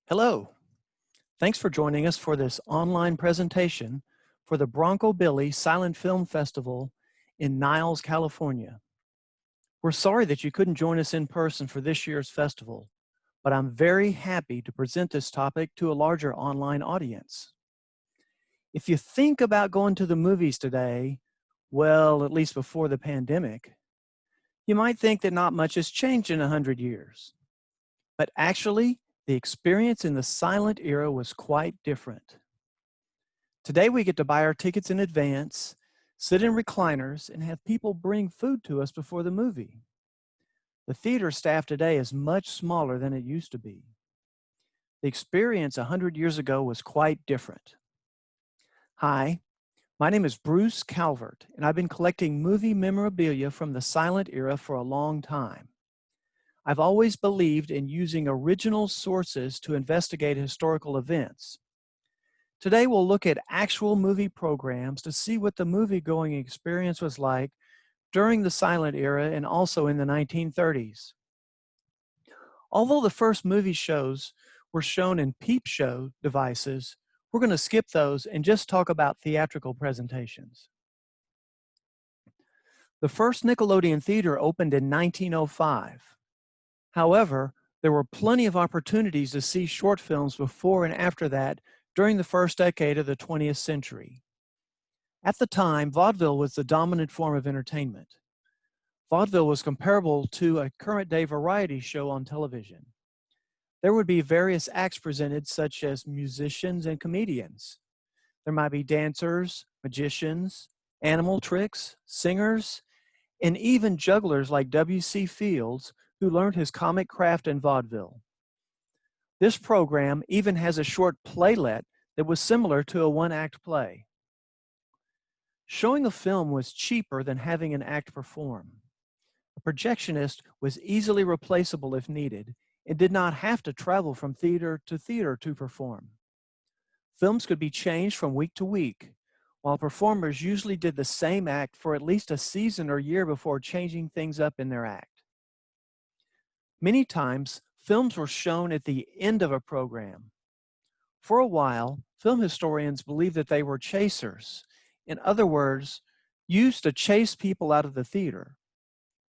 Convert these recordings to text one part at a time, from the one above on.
Hello. Thanks for joining us for this online presentation for the Bronco Billy Silent Film Festival in Niles, California. We're sorry that you couldn't join us in person for this year's festival, but I'm very happy to present this topic to a larger online audience. If you think about going to the movies today, well, at least before the pandemic, you might think that not much has changed in 100 years. But actually, the experience in the silent era was quite different. Today we get to buy our tickets in advance, sit in recliners, and have people bring food to us before the movie. The theater staff today is much smaller than it used to be. The experience 100 years ago was quite different. Hi, my name is Bruce Calvert, and I've been collecting movie memorabilia from the silent era for a long time. I've always believed in using original sources to investigate historical events. Today we'll look at actual movie programs to see what the movie-going experience was like during the silent era and also in the 1930s. Although the first movie shows were shown in peep show devices, we're going to skip those and just talk about theatrical presentations. The first Nickelodeon theater opened in 1905. However, there were plenty of opportunities to see short films before and after that during the first decade of the 20th century. At the time, vaudeville was the dominant form of entertainment. Vaudeville was comparable to a current-day variety show on television. There would be various acts presented, such as musicians and comedians. There might be dancers, magicians, animal tricks, singers, and even jugglers like W.C. Fields, who learned his comic craft in vaudeville. This program even has a short playlet that was similar to a one-act play. Showing a film was cheaper than having an act perform. A projectionist was easily replaceable if needed and did not have to travel from theater to perform. Films could be changed from week to week, while performers usually did the same act for at least a season or year before changing things up in their act. Many times, films were shown at the end of a program. For a while, film historians believed that they were chasers. In other words, used to chase people out of the theater.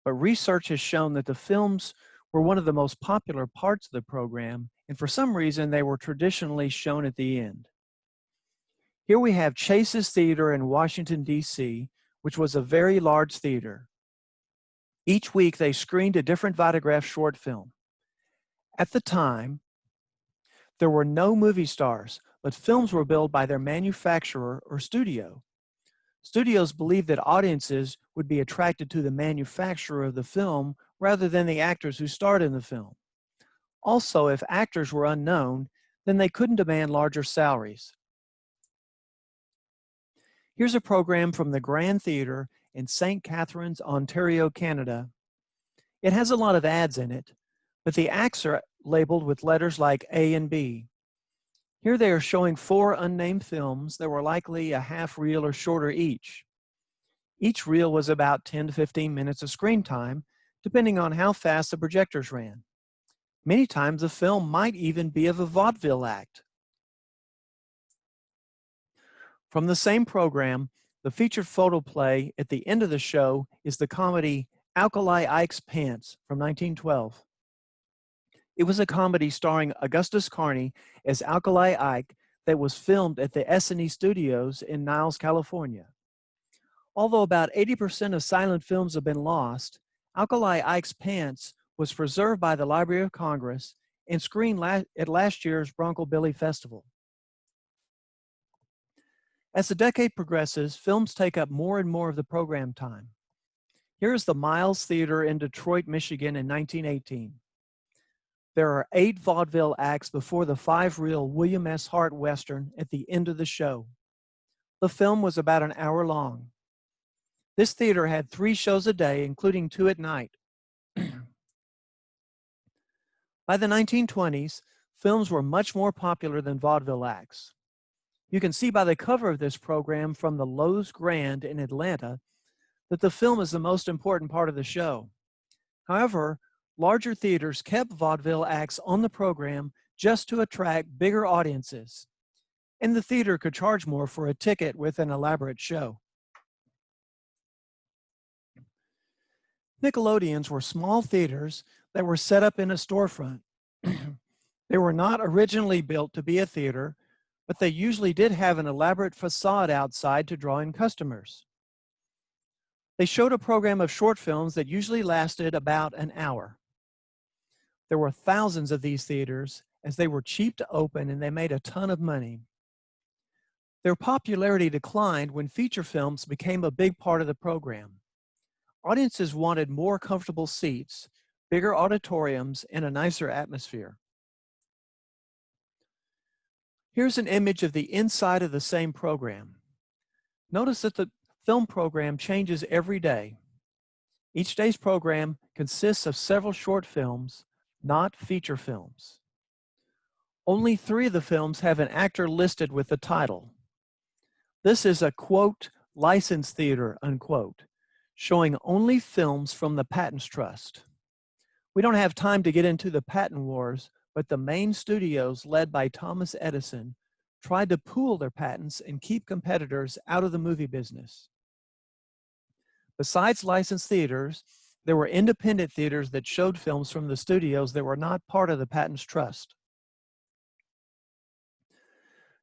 But research has shown that the films were one of the most popular parts of the program, and for some reason they were traditionally shown at the end. Here we have Chase's Theater in Washington, D.C., which was a very large theater. Each week they screened a different Vitagraph short film. At the time, there were no movie stars, but films were billed by their manufacturer or studio. Studios believed that audiences would be attracted to the manufacturer of the film rather than the actors who starred in the film. Also, if actors were unknown, then they couldn't demand larger salaries. Here's a program from the Grand Theatre in St. Catharines, Ontario, Canada. It has a lot of ads in it, but the acts are labeled with letters like A and B. Here they are showing 4 unnamed films that were likely a half reel or shorter each. Each reel was about 10 to 15 minutes of screen time, depending on how fast the projectors ran. Many times the film might even be of a vaudeville act. From the same program, the featured photoplay at the end of the show is the comedy Alkali Ike's Pants from 1912. It was a comedy starring Augustus Carney as Alkali Ike that was filmed at the S&E Studios in Niles, California. Although about 80% of silent films have been lost, Alkali Ike's Pants was preserved by the Library of Congress and screened at last year's Bronco Billy Festival. As the decade progresses, films take up more and more of the program time. Here is the Miles Theater in Detroit, Michigan in 1918. There are 8 vaudeville acts before the 5-reel William S. Hart Western at the end of the show. The film was about an hour long. This theater had 3 shows a day, including 2 at night. By the 1920s, films were much more popular than vaudeville acts. You can see by the cover of this program from the Lowe's Grand in Atlanta that the film is the most important part of the show. However, larger theaters kept vaudeville acts on the program just to attract bigger audiences, and the theater could charge more for a ticket with an elaborate show. Nickelodeons were small theaters that were set up in a storefront. They were not originally built to be a theater, but they usually did have an elaborate facade outside to draw in customers. They showed a program of short films that usually lasted about an hour. There were thousands of these theaters as they were cheap to open and they made a ton of money. Their popularity declined when feature films became a big part of the program. Audiences wanted more comfortable seats, bigger auditoriums, and a nicer atmosphere. Here's an image of the inside of the same program. Notice that the film program changes every day. Each day's program consists of several short films, not feature films. Only 3 of the films have an actor listed with the title. This is a, quote, licensed theater, unquote, showing only films from the Patents Trust. We don't have time to get into the patent wars, but the main studios, led by Thomas Edison, tried to pool their patents and keep competitors out of the movie business. Besides licensed theaters, there were independent theaters that showed films from the studios that were not part of the Patents Trust.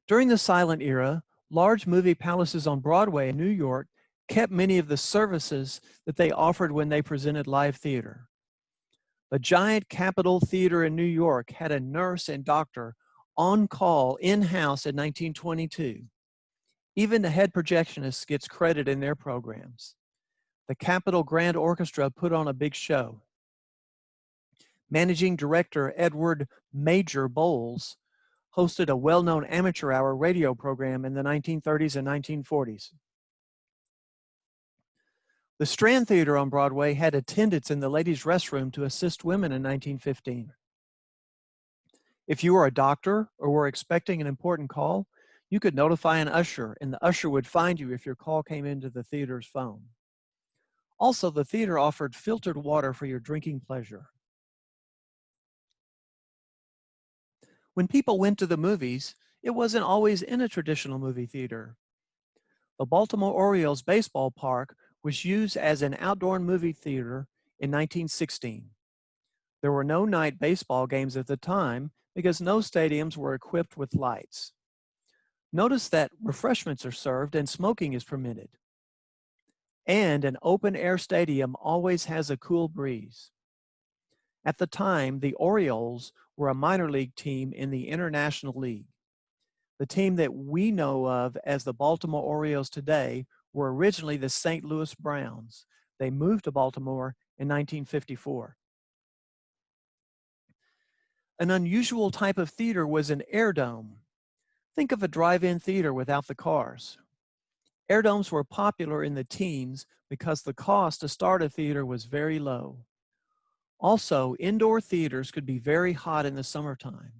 During the silent era, large movie palaces on Broadway in New York kept many of the services that they offered when they presented live theater. The giant Capitol Theater in New York had a nurse and doctor on call in-house in 1922. Even the head projectionist gets credit in their programs. The Capitol Grand Orchestra put on a big show. Managing director Edward Major Bowles hosted a well-known amateur hour radio program in the 1930s and 1940s. The Strand Theater on Broadway had attendants in the ladies' restroom to assist women in 1915. If you were a doctor or were expecting an important call, you could notify an usher, and the usher would find you if your call came into the theater's phone. Also, the theater offered filtered water for your drinking pleasure. When people went to the movies, it wasn't always in a traditional movie theater. The Baltimore Orioles baseball park was used as an outdoor movie theater in 1916. There were no night baseball games at the time because no stadiums were equipped with lights. Notice that refreshments are served and smoking is permitted. And an open-air stadium always has a cool breeze. At the time, the Orioles were a minor league team in the International League. The team that we know of as the Baltimore Orioles today were originally the St. Louis Browns. They moved to Baltimore in 1954. An unusual type of theater was an air dome. Think of a drive-in theater without the cars. Air domes were popular in the teens because the cost to start a theater was very low. Also, indoor theaters could be very hot in the summertime.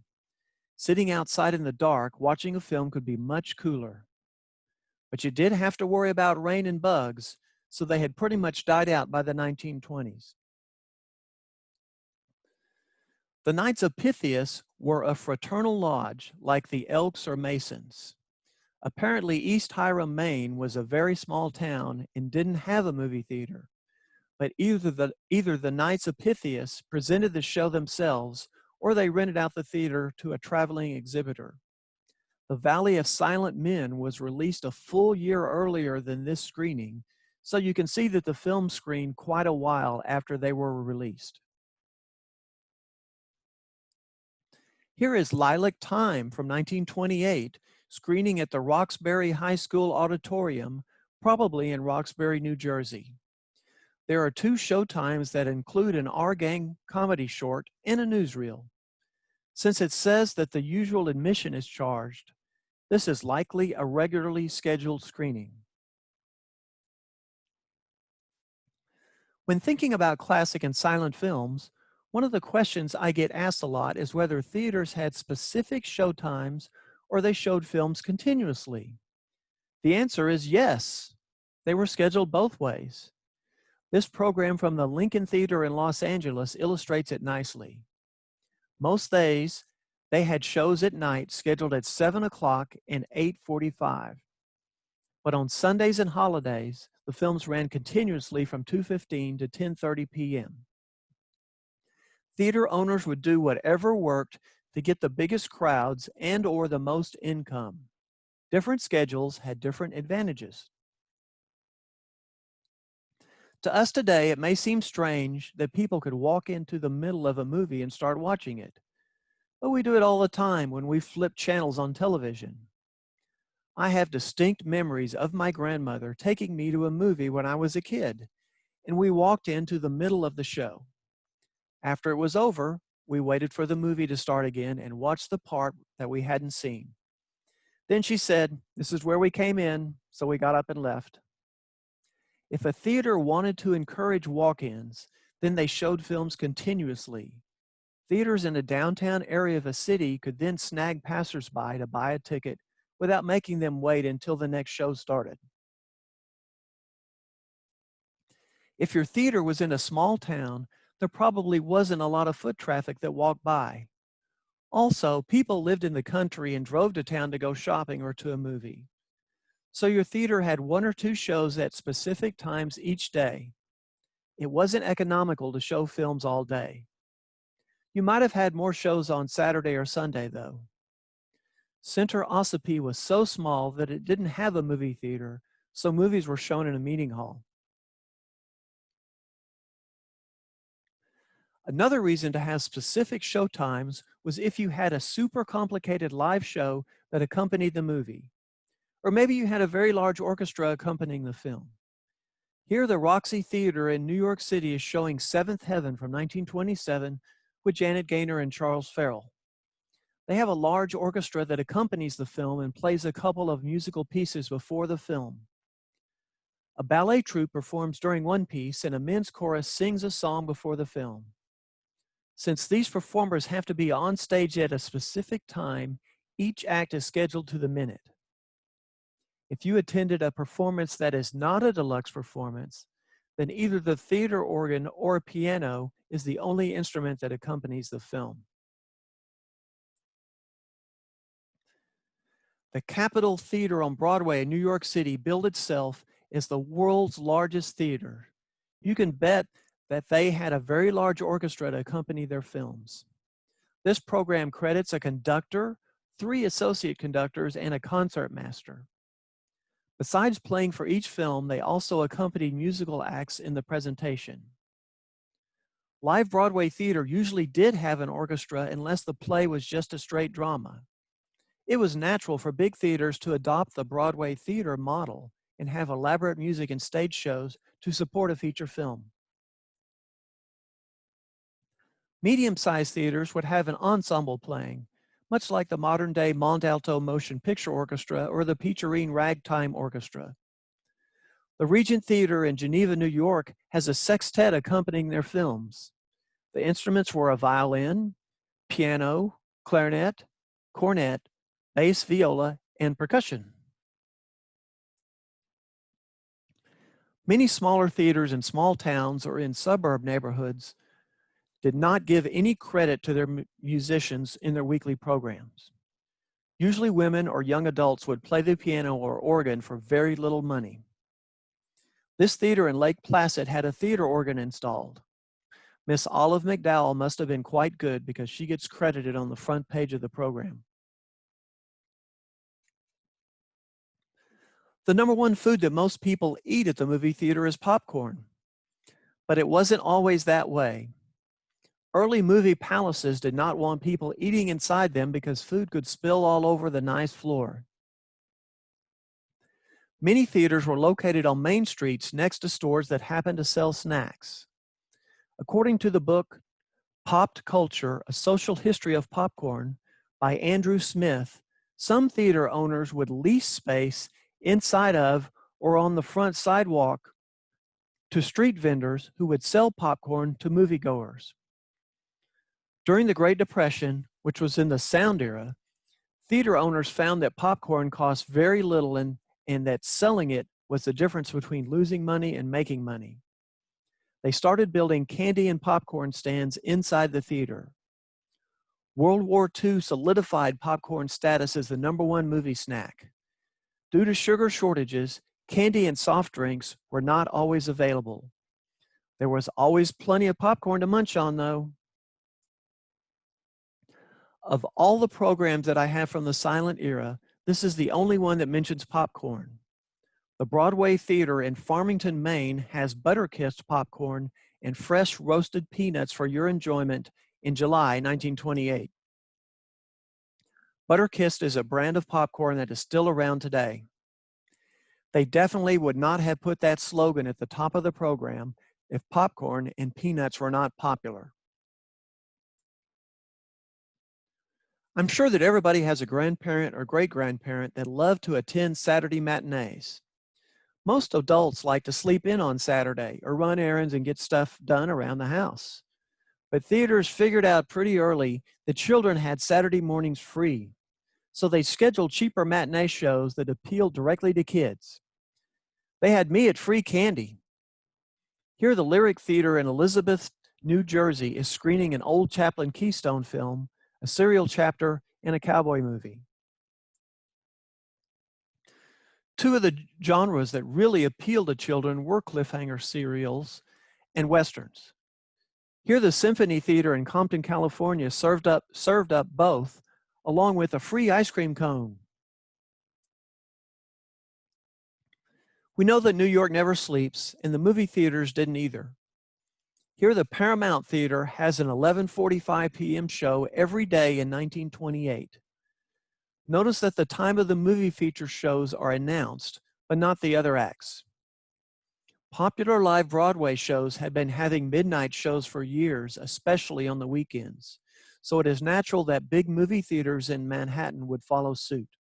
Sitting outside in the dark, watching a film could be much cooler. But you did have to worry about rain and bugs, so they had pretty much died out by the 1920s. The Knights of Pythias were a fraternal lodge like the Elks or Masons. Apparently, East Hiram, Maine was a very small town and didn't have a movie theater. But either the Knights of Pythias presented the show themselves or they rented out the theater to a traveling exhibitor. The Valley of Silent Men was released a full year earlier than this screening, so you can see that the film screened quite a while after they were released. Here is Lilac Time from 1928, screening at the Roxbury High School Auditorium, probably in Roxbury, New Jersey. There are 2 showtimes that include an Our Gang comedy short and a newsreel. Since it says that the usual admission is charged, this is likely a regularly scheduled screening. When thinking about classic and silent films, one of the questions I get asked a lot is whether theaters had specific showtimes or they showed films continuously. The answer is yes. They were scheduled both ways. This program from the Lincoln Theater in Los Angeles illustrates it nicely. Most days, They had shows at night scheduled at 7 o'clock and 8:45. But on Sundays and holidays, the films ran continuously from 2:15 to 10:30 p.m. Theater owners would do whatever worked to get the biggest crowds and or the most income. Different schedules had different advantages. To us today, it may seem strange that people could walk into the middle of a movie and start watching it, but we do it all the time when we flip channels on television. I have distinct memories of my grandmother taking me to a movie when I was a kid, and we walked into the middle of the show. After it was over, we waited for the movie to start again and watched the part that we hadn't seen. Then she said, "This is where we came in," so we got up and left. If a theater wanted to encourage walk-ins, then they showed films continuously. Theaters in a downtown area of a city could then snag passersby to buy a ticket without making them wait until the next show started. If your theater was in a small town, there probably wasn't a lot of foot traffic that walked by. Also, people lived in the country and drove to town to go shopping or to a movie. So your theater had one or two shows at specific times each day. It wasn't economical to show films all day. You might have had more shows on Saturday or Sunday, though. Center Ossipee was so small that it didn't have a movie theater, so movies were shown in a meeting hall. Another reason to have specific showtimes was if you had a super complicated live show that accompanied the movie. Or maybe you had a very large orchestra accompanying the film. Here, the Roxy Theater in New York City is showing Seventh Heaven from 1927 with Janet Gaynor and Charles Farrell. They have a large orchestra that accompanies the film and plays a couple of musical pieces before the film. A ballet troupe performs during one piece and a men's chorus sings a song before the film. Since these performers have to be on stage at a specific time, each act is scheduled to the minute. If you attended a performance that is not a deluxe performance, then either the theater organ or piano is the only instrument that accompanies the film. The Capitol Theater on Broadway in New York City billed itself as the world's largest theater. You can bet that they had a very large orchestra to accompany their films. This program credits a conductor, 3 associate conductors, and a concert master. Besides playing for each film, they also accompanied musical acts in the presentation. Live Broadway theater usually did have an orchestra unless the play was just a straight drama. It was natural for big theaters to adopt the Broadway theater model and have elaborate music and stage shows to support a feature film. Medium-sized theaters would have an ensemble playing, much like the modern-day Montalto Motion Picture Orchestra or the Peacherine Ragtime Orchestra. The Regent Theater in Geneva, New York has a sextet accompanying their films. The instruments were a violin, piano, clarinet, cornet, bass viola, and percussion. Many smaller theaters in small towns or in suburb neighborhoods did not give any credit to their musicians in their weekly programs. Usually women or young adults would play the piano or organ for very little money. This theater in Lake Placid had a theater organ installed. Miss Olive McDowell must have been quite good because she gets credited on the front page of the program. The number one food that most people eat at the movie theater is popcorn. But it wasn't always that way. Early movie palaces did not want people eating inside them because food could spill all over the nice floor. Many theaters were located on main streets next to stores that happened to sell snacks. According to the book, Popped Culture, A Social History of Popcorn by Andrew Smith, some theater owners would lease space inside of or on the front sidewalk to street vendors who would sell popcorn to moviegoers. During the Great Depression, which was in the sound era, theater owners found that popcorn cost very little and that selling it was the difference between losing money and making money. They started building candy and popcorn stands inside the theater. World War II solidified popcorn status as the #1 movie snack. Due to sugar shortages, candy and soft drinks were not always available. There was always plenty of popcorn to munch on, though. Of all the programs that I have from the silent era, this is the only one that mentions popcorn. The Broadway Theater in Farmington, Maine has Butterkist popcorn and fresh roasted peanuts for your enjoyment in July 1928. Butterkist is a brand of popcorn that is still around today. They definitely would not have put that slogan at the top of the program if popcorn and peanuts were not popular. I'm sure that everybody has a grandparent or great-grandparent that loved to attend Saturday matinees. Most adults like to sleep in on Saturday or run errands and get stuff done around the house. But theaters figured out pretty early that children had Saturday mornings free, so they scheduled cheaper matinee shows that appealed directly to kids. They had me at free candy. Here, the Lyric Theater in Elizabeth, New Jersey is screening an old Chaplin Keystone film, a serial chapter, and a cowboy movie. Two of the genres that really appeal to children were cliffhanger serials and westerns. Here, the Symphony Theater in Compton, California served up both, along with a free ice cream cone. We know that New York never sleeps, and the movie theaters didn't either. Here, the Paramount Theater has an 11:45 p.m. show every day in 1928. Notice that the time of the movie feature shows are announced, but not the other acts. Popular live Broadway shows have been having midnight shows for years, especially on the weekends. So it is natural that big movie theaters in Manhattan would follow suit.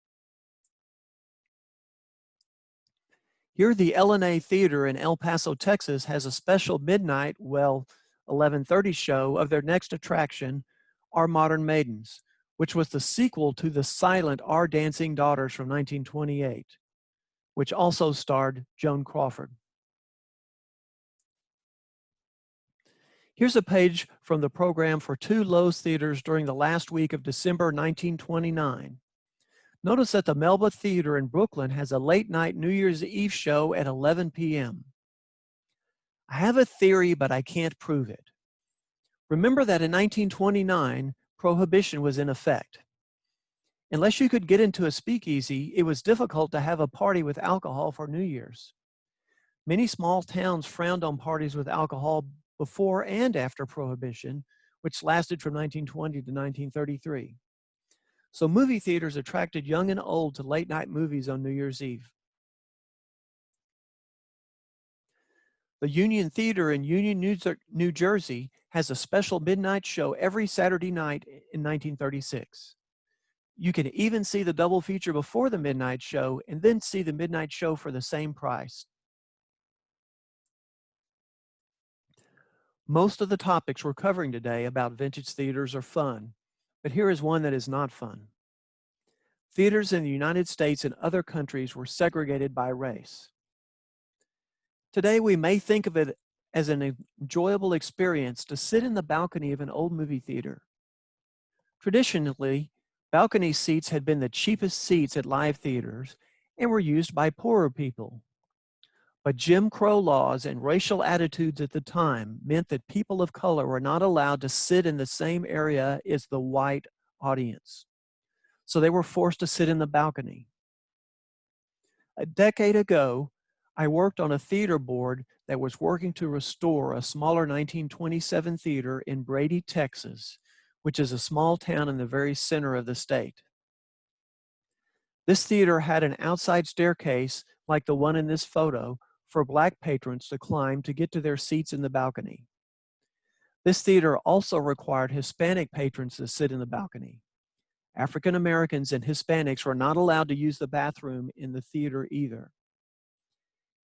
Here, the L&A Theater in El Paso, Texas has a special midnight, 11:30 show of their next attraction, Our Modern Maidens, which was the sequel to the silent Our Dancing Daughters from 1928, which also starred Joan Crawford. Here's a page from the program for two Lowe's theaters during the last week of December 1929. Notice that the Melba Theater in Brooklyn has a late night New Year's Eve show at 11 p.m. I have a theory, but I can't prove it. Remember that in 1929, Prohibition was in effect. Unless you could get into a speakeasy, it was difficult to have a party with alcohol for New Year's. Many small towns frowned on parties with alcohol before and after Prohibition, which lasted from 1920 to 1933. So movie theaters attracted young and old to late night movies on New Year's Eve. The Union Theater in Union, New Jersey has a special midnight show every Saturday night in 1936. You can even see the double feature before the midnight show and then see the midnight show for the same price. Most of the topics we're covering today about vintage theaters are fun, but here is one that is not fun. Theaters in the United States and other countries were segregated by race. Today, we may think of it as an enjoyable experience to sit in the balcony of an old movie theater. Traditionally, balcony seats had been the cheapest seats at live theaters and were used by poorer people. But Jim Crow laws and racial attitudes at the time meant that people of color were not allowed to sit in the same area as the white audience. So they were forced to sit in the balcony. A decade ago, I worked on a theater board that was working to restore a smaller 1927 theater in Brady, Texas, which is a small town in the very center of the state. This theater had an outside staircase like the one in this photo for Black patrons to climb to get to their seats in the balcony. This theater also required Hispanic patrons to sit in the balcony. African Americans and Hispanics were not allowed to use the bathroom in the theater either.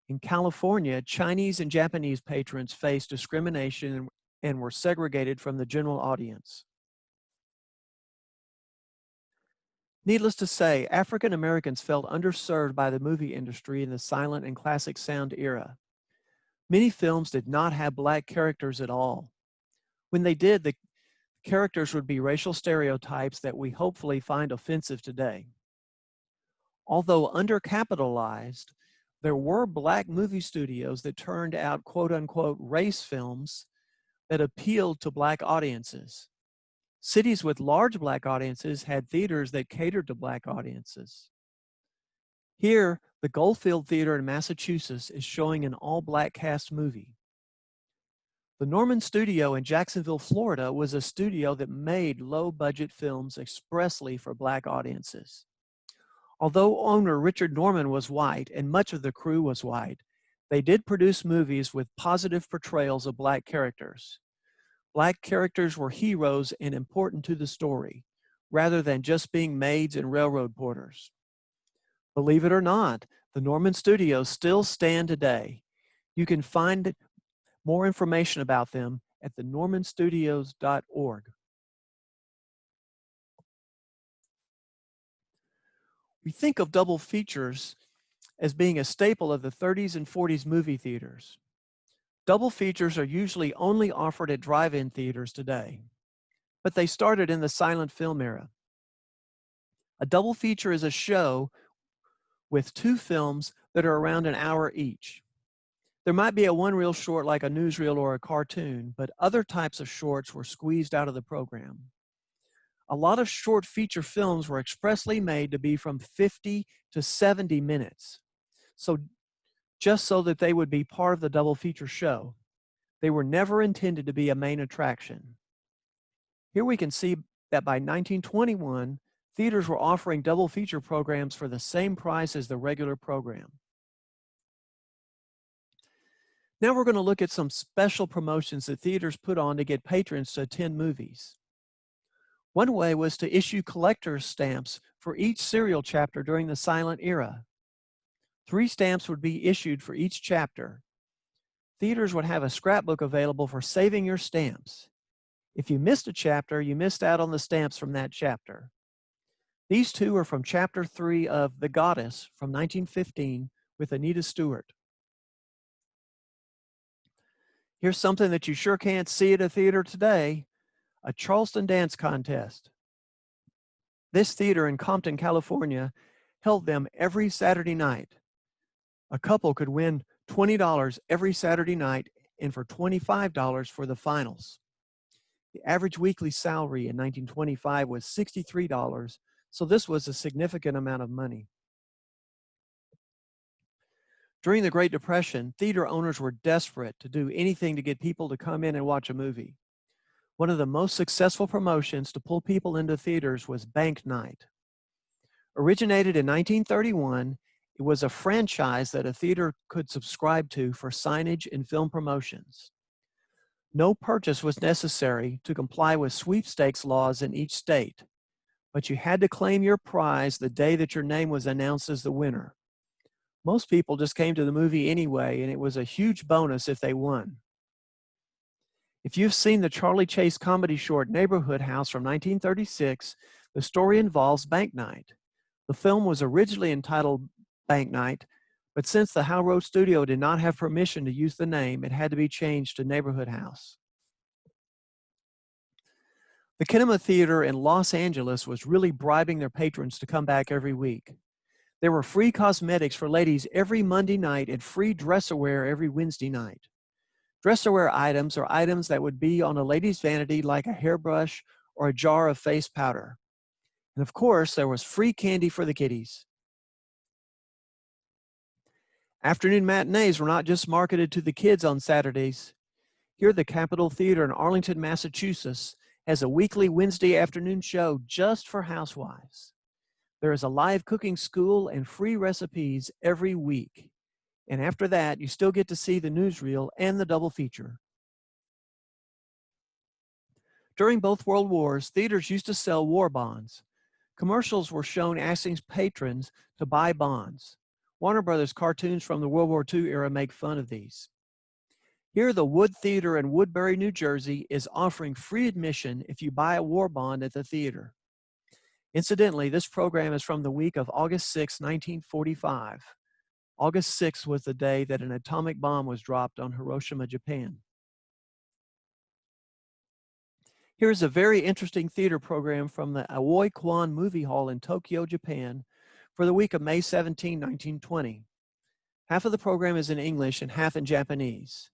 In California, Chinese and Japanese patrons faced discrimination and were segregated from the general audience. Needless to say, African Americans felt underserved by the movie industry in the silent and classic sound era. Many films did not have Black characters at all. When they did, the Characters would be racial stereotypes that we hopefully find offensive today. Although undercapitalized, there were black movie studios that turned out quote-unquote race films that appealed to black audiences. Cities with large black audiences had theaters that catered to black audiences. Here, the Goldfield Theater in Massachusetts is showing an all-black cast movie. The Norman Studio in Jacksonville, Florida was a studio that made low-budget films expressly for black audiences. Although owner Richard Norman was white and much of the crew was white, they did produce movies with positive portrayals of black characters. Black characters were heroes and important to the story, rather than just being maids and railroad porters. Believe it or not, the Norman Studios still stand today. You can find more information about them at thenormanstudios.org. We think of double features as being a staple of the 30s and 40s movie theaters. Double features are usually only offered at drive-in theaters today, but they started in the silent film era. A double feature is a show with two films that are around an hour each. There might be a one-reel short like a newsreel or a cartoon, but other types of shorts were squeezed out of the program. A lot of short feature films were expressly made to be from 50 to 70 minutes, just so that they would be part of the double feature show. They were never intended to be a main attraction. Here we can see that by 1921, theaters were offering double feature programs for the same price as the regular program. Now we're going to look at some special promotions that theaters put on to get patrons to attend movies. One way was to issue collector's stamps for each serial chapter during the silent era. 3 stamps would be issued for each chapter. Theaters would have a scrapbook available for saving your stamps. If you missed a chapter, you missed out on the stamps from that chapter. These 2 are from Chapter 3 of The Goddess from 1915 with Anita Stewart. Here's something that you sure can't see at a theater today, a Charleston dance contest. This theater in Compton, California, held them every Saturday night. A couple could win $20 every Saturday night and for $25 for the finals. The average weekly salary in 1925 was $63, so this was a significant amount of money. During the Great Depression, theater owners were desperate to do anything to get people to come in and watch a movie. One of the most successful promotions to pull people into theaters was Bank Night. Originated in 1931, it was a franchise that a theater could subscribe to for signage and film promotions. No purchase was necessary to comply with sweepstakes laws in each state, but you had to claim your prize the day that your name was announced as the winner. Most people just came to the movie anyway, and it was a huge bonus if they won. If you've seen the Charlie Chase comedy short Neighborhood House from 1936, the story involves Bank Night. The film was originally entitled Bank Night, but since the Howe Road Studio did not have permission to use the name, it had to be changed to Neighborhood House. The Kinema Theater in Los Angeles was really bribing their patrons to come back every week. There were free cosmetics for ladies every Monday night and free dresserware every Wednesday night. Dresserware items are items that would be on a lady's vanity like a hairbrush or a jar of face powder. And of course, there was free candy for the kiddies. Afternoon matinees were not just marketed to the kids on Saturdays. Here, the Capitol Theater in Arlington, Massachusetts, has a weekly Wednesday afternoon show just for housewives. There is a live cooking school and free recipes every week. And after that, you still get to see the newsreel and the double feature. During both World Wars, theaters used to sell war bonds. Commercials were shown asking patrons to buy bonds. Warner Brothers cartoons from the World War II era make fun of these. Here, the Wood Theater in Woodbury, New Jersey is offering free admission if you buy a war bond at the theater. Incidentally, this program is from the week of August 6, 1945. August 6 was the day that an atomic bomb was dropped on Hiroshima, Japan. Here's a very interesting theater program from the Aoi Kwan Movie Hall in Tokyo, Japan, for the week of May 17, 1920. Half of the program is in English and half in Japanese.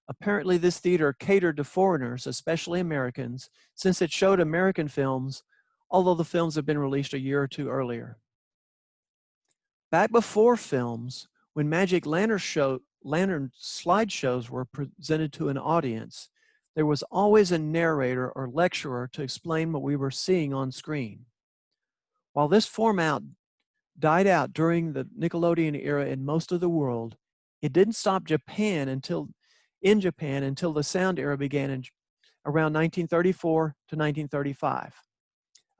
Apparently, this theater catered to foreigners, especially Americans, since it showed American films, although the films had been released a year or two earlier. Back before films, when Magic Lantern slideshows were presented to an audience, there was always a narrator or lecturer to explain what we were seeing on screen. While this format died out during the Nickelodeon era in most of the world, it didn't stop in Japan until the sound era began around 1934 to 1935.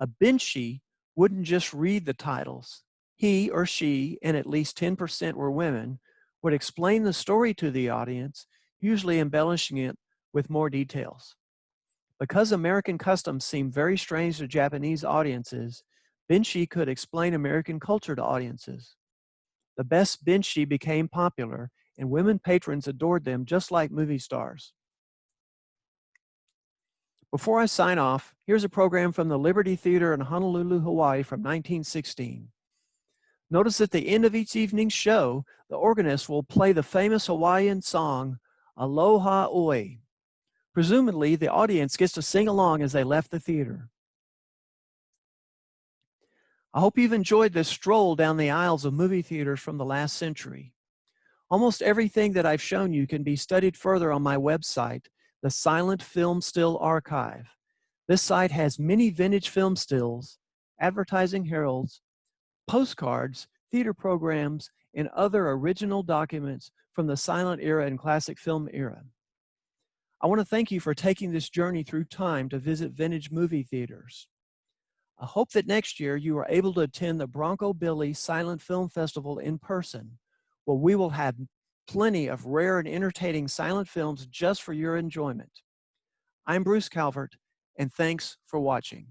A benshi wouldn't just read the titles. He or she, and at least 10% were women, would explain the story to the audience, usually embellishing it with more details. Because American customs seemed very strange to Japanese audiences, benshi could explain American culture to audiences. The best benshi became popular, and women patrons adored them just like movie stars. Before I sign off, here's a program from the Liberty Theater in Honolulu, Hawaii from 1916. Notice at the end of each evening's show, the organist will play the famous Hawaiian song, Aloha Oi. Presumably, the audience gets to sing along as they left the theater. I hope you've enjoyed this stroll down the aisles of movie theaters from the last century. Almost everything that I've shown you can be studied further on my website, the Silent Film Still Archive. This site has many vintage film stills, advertising heralds, postcards, theater programs, and other original documents from the silent era and classic film era. I want to thank you for taking this journey through time to visit vintage movie theaters. I hope that next year you are able to attend the Bronco Billy Silent Film Festival in person, where we will have plenty of rare and entertaining silent films just for your enjoyment. I'm Bruce Calvert, and thanks for watching.